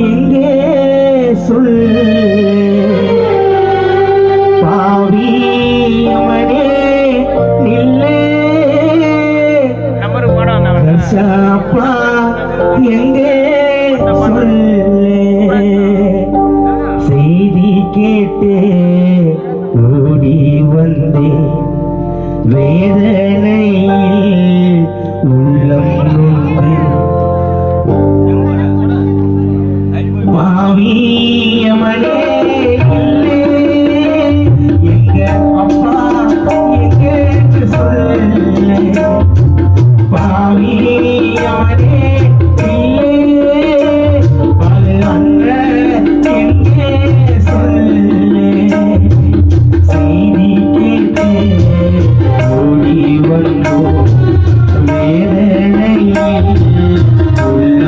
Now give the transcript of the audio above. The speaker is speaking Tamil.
எங்கே சொல் பாவி மனே நில்லே ரசாப்பா எங்கே சொல்லே செய்தி கேட்டே ஓடி வந்தே வேத